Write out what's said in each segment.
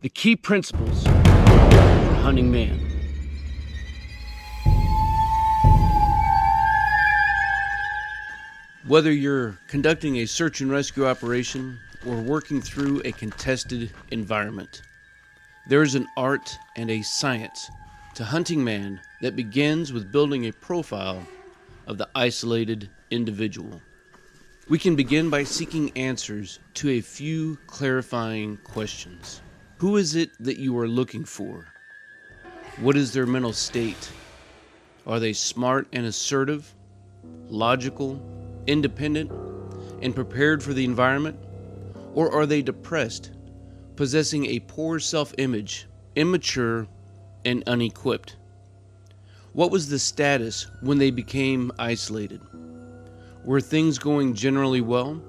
The key principles for hunting man. Whether you're conducting a search and rescue operation or working through a contested environment, there is an art and a science to hunting man that begins with building a profile of the isolated individual. We can begin by seeking answers to a few clarifying questions. Who is it that you are looking for? What is their mental state? Are they smart and assertive, logical, independent, and prepared for the environment? Or are they depressed, possessing a poor self-image, immature, and unequipped? What was the status when they became isolated? Were things going generally well?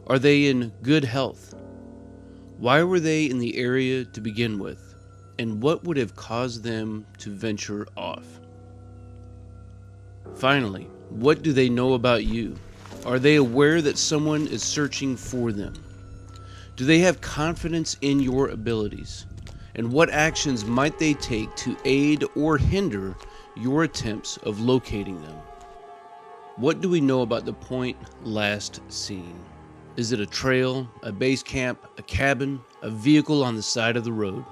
Are they in good health? Why were they in the area to begin with? And what would have caused them to venture off? Finally, what do they know about you? Are they aware that someone is searching for them? Do they have confidence in your abilities? And what actions might they take to aid or hinder your attempts of locating them? What do we know about the point last seen? Is it a trail, a base camp, a cabin, a vehicle on the side of the road?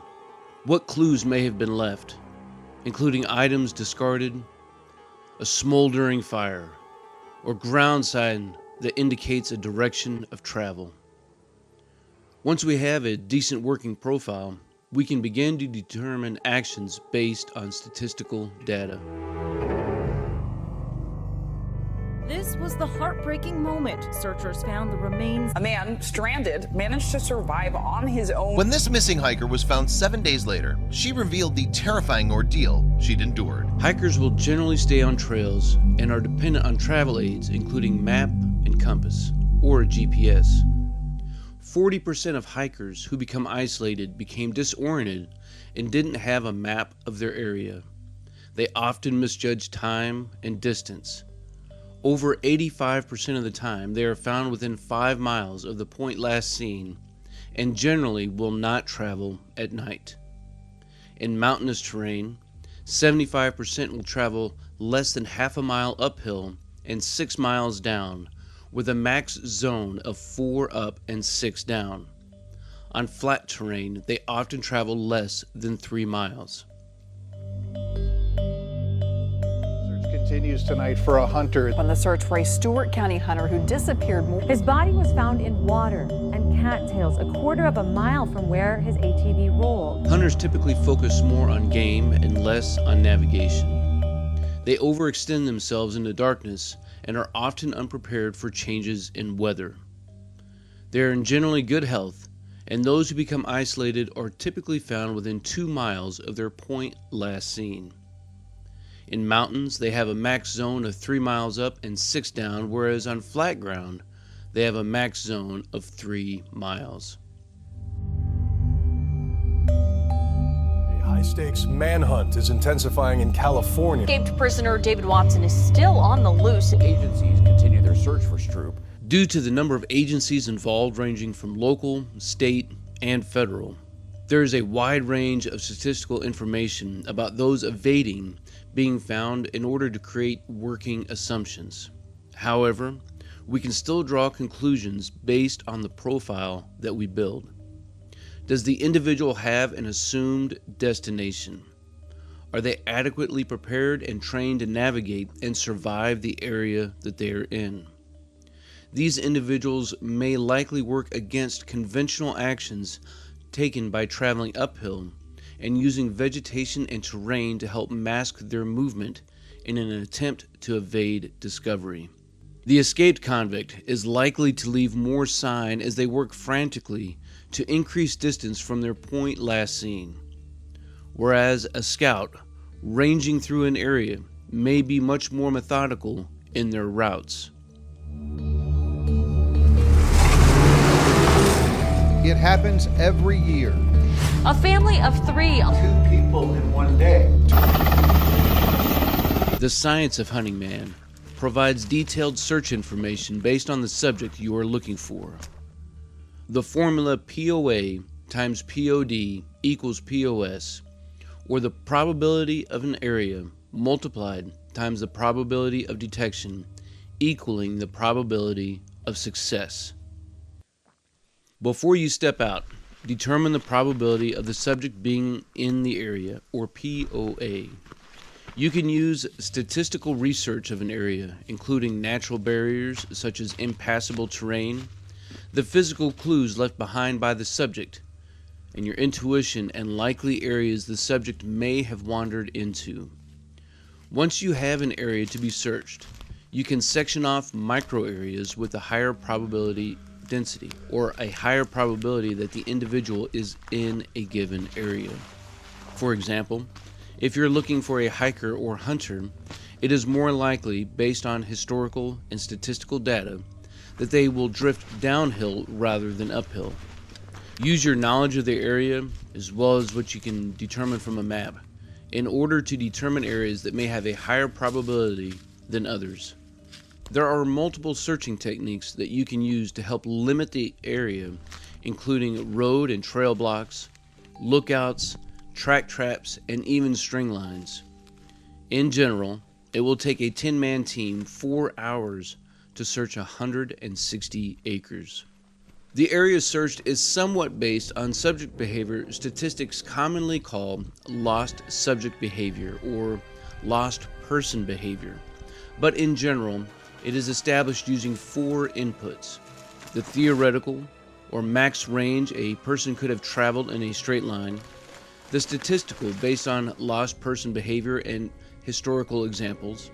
What clues may have been left, including items discarded, a smoldering fire, or ground sign that indicates a direction of travel? Once we have a decent working profile, we can begin to determine actions based on statistical data. This was the heartbreaking moment. Searchers found the remains. A man stranded managed to survive on his own. When this missing hiker was found 7 days later, she revealed the terrifying ordeal she'd endured. Hikers will generally stay on trails and are dependent on travel aids, including map and compass, or a GPS. 40% of hikers who become isolated became disoriented and didn't have a map of their area. They often misjudge time and distance. Over 85% of the time, they are found within 5 miles of the point last seen and generally will not travel at night. In mountainous terrain, 75% will travel less than half a mile uphill and 6 miles down, with a max zone of 4 up and 6 down. On flat terrain, they often travel less than 3 miles. Continues tonight for a hunter. On the search for a Stewart County hunter who disappeared. His body was found in water and cattails a quarter of a mile from where his ATV rolled. Hunters typically focus more on game and less on navigation. They overextend themselves into darkness and are often unprepared for changes in weather. They are in generally good health, and those who become isolated are typically found within 2 miles of their point last seen. In mountains, they have a max zone of 3 miles up and 6 down, whereas on flat ground, they have a max zone of 3 miles. A high-stakes manhunt is intensifying in California. Escaped prisoner David Watson is still on the loose. Agencies continue their search for Stroop. Due to the number of agencies involved ranging from local, state, and federal, there is a wide range of statistical information about those evading being found in order to create working assumptions. However, we can still draw conclusions based on the profile that we build. Does the individual have an assumed destination? Are they adequately prepared and trained to navigate and survive the area that they are in? These individuals may likely work against conventional actions taken by traveling uphill and using vegetation and terrain to help mask their movement in an attempt to evade discovery. The escaped convict is likely to leave more sign as they work frantically to increase distance from their point last seen, whereas a scout ranging through an area may be much more methodical in their routes. It happens every year. A family of 3. 2 people in one day. The science of hunting man provides detailed search information based on the subject you are looking for. The formula POA times POD equals POS, or the probability of an area multiplied times the probability of detection equaling the probability of success. Before you step out, determine the probability of the subject being in the area, or POA. You can use statistical research of an area, including natural barriers such as impassable terrain, the physical clues left behind by the subject, and your intuition and likely areas the subject may have wandered into. Once you have an area to be searched, you can section off micro areas with a higher probability density, or a higher probability that the individual is in a given area. For example, if you're looking for a hiker or hunter, it is more likely, based on historical and statistical data, that they will drift downhill rather than uphill. Use your knowledge of the area, as well as what you can determine from a map, in order to determine areas that may have a higher probability than others. There are multiple searching techniques that you can use to help limit the area, including road and trail blocks, lookouts, track traps, and even string lines. In general, it will take a 10-man team 4 hours to search 160 acres. The area searched is somewhat based on subject behavior statistics commonly called lost subject behavior or lost person behavior, but in general, it is established using 4 inputs: the theoretical or max range a person could have traveled in a straight line, the statistical based on lost person behavior and historical examples,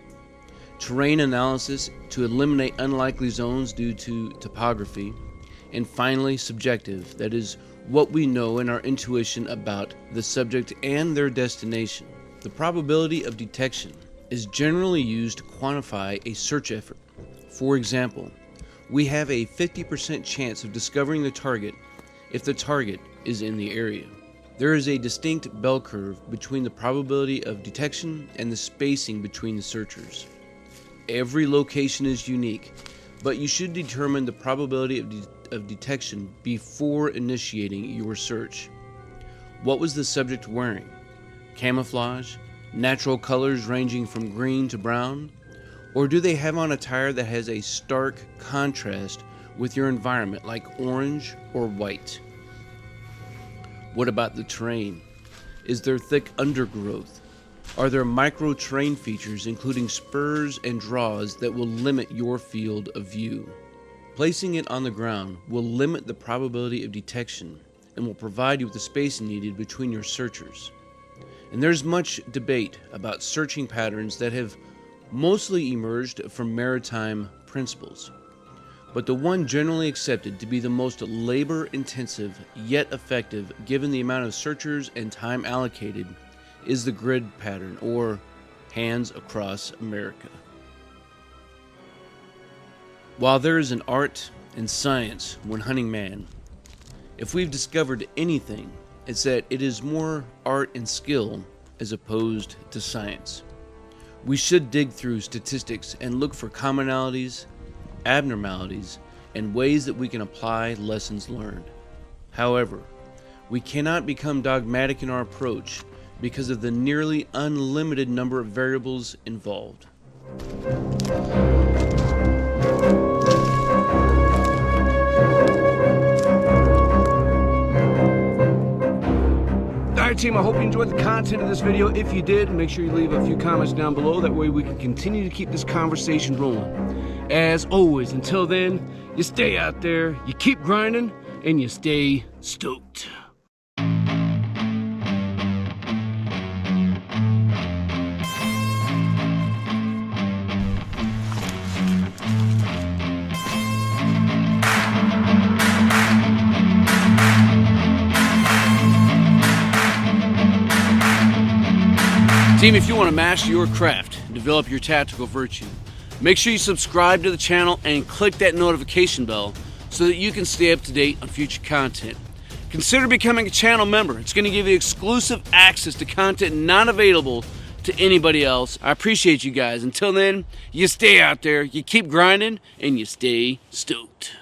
terrain analysis to eliminate unlikely zones due to topography, and finally subjective, that is, what we know in our intuition about the subject and their destination. The probability of detection is generally used to quantify a search effort. For example, we have a 50% chance of discovering the target if the target is in the area. There is a distinct bell curve between the probability of detection and the spacing between the searchers. Every location is unique, but you should determine the probability of detection before initiating your search. What was the subject wearing? Camouflage? Natural colors ranging from green to brown? Or do they have on attire that has a stark contrast with your environment, like orange or white? What about the terrain? Is there thick undergrowth? Are there micro terrain features including spurs and draws that will limit your field of view? Placing it on the ground will limit the probability of detection and will provide you with the space needed between your searchers. And there's much debate about searching patterns that have mostly emerged from maritime principles. But the one generally accepted to be the most labor-intensive yet effective given the amount of searchers and time allocated is the grid pattern, or hands across America. While there is an art and science when hunting man, if we've discovered anything, it's that it is more art and skill as opposed to science. We should dig through statistics and look for commonalities, abnormalities, and ways that we can apply lessons learned. However, we cannot become dogmatic in our approach because of the nearly unlimited number of variables involved. Alright team, I hope you enjoyed the content of this video. If you did, make sure you leave a few comments down below. That way we can continue to keep this conversation rolling. As always, until then, you stay out there, you keep grinding, and you stay stoked. Team, if you want to master your craft and develop your tactical virtue, make sure you subscribe to the channel and click that notification bell so that you can stay up to date on future content. Consider becoming a channel member. It's going to give you exclusive access to content not available to anybody else. I appreciate you guys. Until then, you stay out there, you keep grinding, and you stay stoked.